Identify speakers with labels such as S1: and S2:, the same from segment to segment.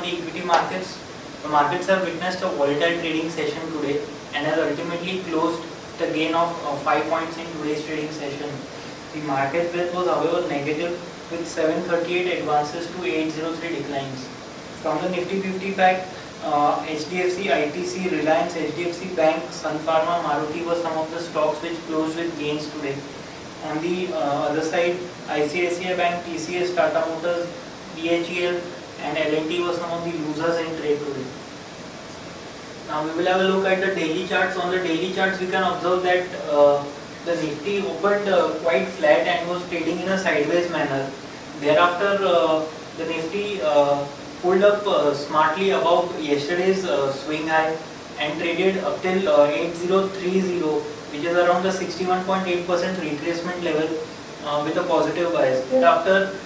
S1: the equity markets. The markets have witnessed a volatile trading session today and has ultimately closed with a gain of 5 points in today's trading session. The market breadth was however negative with 738 advances to 803 declines. From the Nifty 50 pack, HDFC, ITC, Reliance, HDFC Bank, Sun Pharma, Maruti were some of the stocks which closed with gains today. On the other side, ICICI Bank, TCS, Tata Motors, BHEL and L&T were some of the losers in trade today. Now we will have a look at the daily charts. On the daily charts, we can observe that the Nifty opened quite flat and was trading in a sideways manner. Thereafter, the Nifty pulled up smartly above yesterday's swing high and traded up till 8030, which is around the 61.8% retracement level with a positive bias. Thereafter,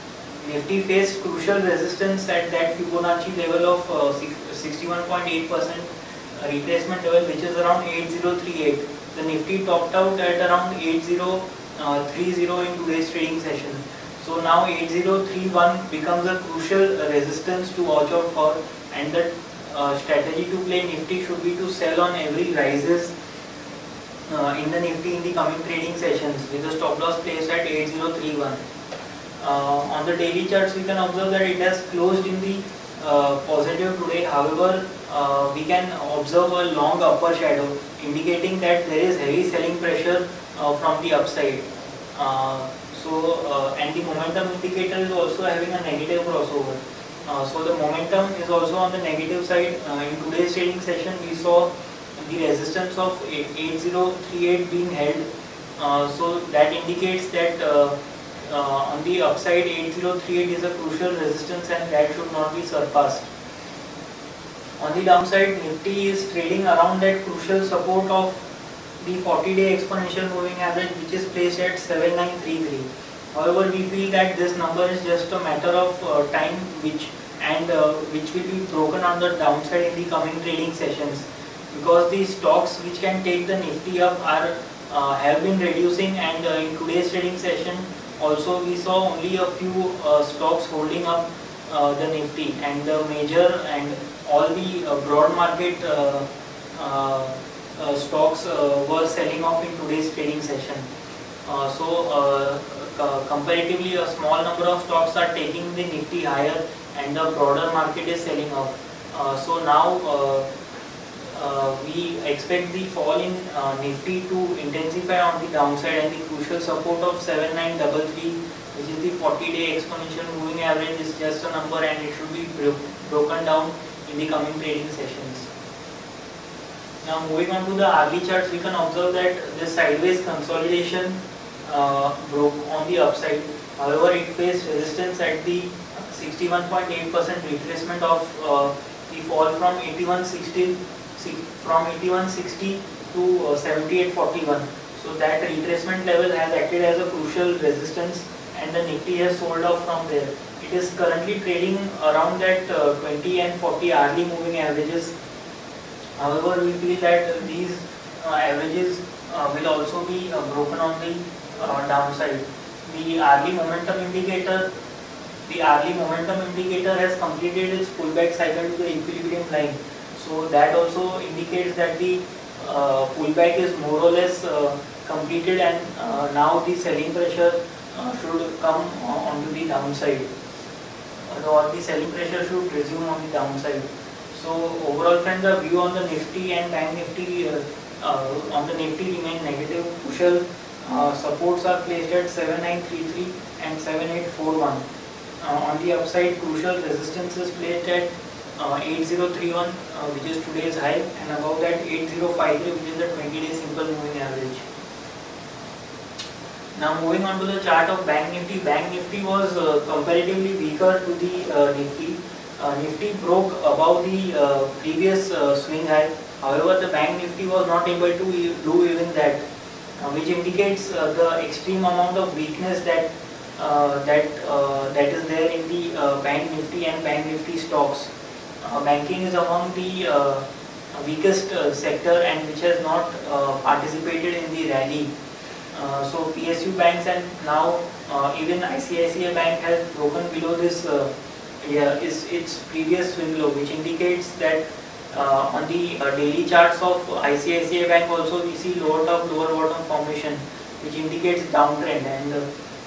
S1: Nifty faced crucial resistance at that Fibonacci level of 61.8% retracement level, which is around 8038. The Nifty topped out at around 8030 in today's trading session. So now 8031 becomes a crucial resistance to watch out for, and the strategy to play Nifty should be to sell on every rises in the Nifty in the coming trading sessions with a stop loss placed at 8031. On the daily charts, we can observe that it has closed in the positive today. However, we can observe a long upper shadow indicating that there is heavy selling pressure from the upside. And the momentum indicator is also having a negative crossover. So the momentum is also on the negative side. In today's trading session, we saw the resistance of 8038 being held. So that indicates that on the upside 8038 is a crucial resistance and that should not be surpassed. On the downside, Nifty is trading around that crucial support of the 40-day exponential moving average, which is placed at 7933. However, we feel that this number is just a matter of time which will be broken on the downside in the coming trading sessions, because the stocks which can take the Nifty up have been reducing, and in today's trading session also we saw only a few stocks holding up the Nifty, and the major and all the broad market stocks were selling off in today's trading session. Comparatively, a small number of stocks are taking the Nifty higher and the broader market is selling off. So now we expect the fall in Nifty to intensify on the downside, and the crucial support of 7933, which is the 40-day exponential moving average, is just a number and it should be broken down in the coming trading sessions. Now moving on to the hourly charts, we can observe that this sideways consolidation broke on the upside. However, it faced resistance at the 61.8% retracement of the fall from 8160 to 7841. So that retracement level has acted as a crucial resistance, and the Nifty has sold off from there. It is currently trading around that 20 and 40 hourly moving averages. However, we feel that these averages will also be broken on the downside. The hourly momentum indicator has completed its pullback cycle to the equilibrium line. So that also indicates that the pullback is more or less completed, and now the selling pressure should come onto the downside, or the selling pressure should resume on the downside. So overall, friends, the view on the Nifty and Bank Nifty on the Nifty remain negative. Crucial supports are placed at 7933 and 7841. On the upside, crucial resistance is placed at 8031, which is today's high, and above that 8053, which is the 20-day simple moving average. Now moving on to the chart of Bank Nifty. Bank Nifty was comparatively weaker to the Nifty. Nifty broke above the previous swing high. However, the Bank Nifty was not able to do even that, which indicates the extreme amount of weakness that is there in the Bank Nifty and Bank Nifty stocks. Banking is among the weakest sector and which has not participated in the rally. So PSU banks and now even ICICI Bank has broken below this here is its previous swing low, which indicates that on the daily charts of ICICI Bank also we see lower top lower bottom formation, which indicates downtrend, and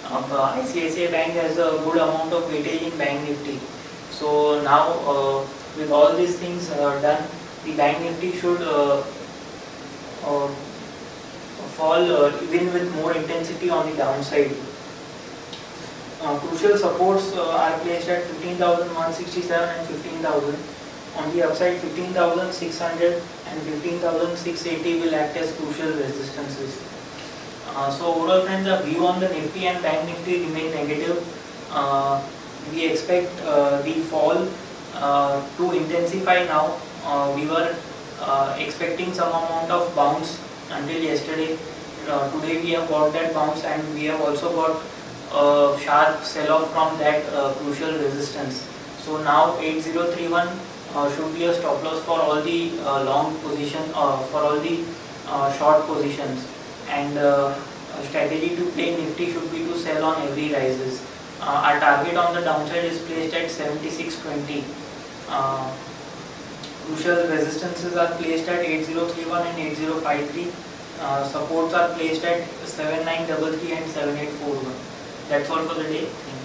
S1: ICICI Bank has a good amount of weightage in Bank Nifty. So now with all these things done, the Bank Nifty should fall even with more intensity on the downside. Crucial supports are placed at 15,167 and 15,000. On the upside, 15,600 and 15,680 will act as crucial resistances. So overall friends, the view on the Nifty and Bank Nifty remain negative. We expect the fall to intensify now. We were expecting some amount of bounce until yesterday. Today we have got that bounce, and we have also got a sharp sell-off from that crucial resistance. So now 8031 should be a stop loss for all the long position, for all the short positions, and strategy to play Nifty should be to sell on every rises. Our target on the downside is placed at 7620. Crucial resistances are placed at 8031 and 8053. Supports are placed at 7933 and 7841. That's all for the day. Thank you.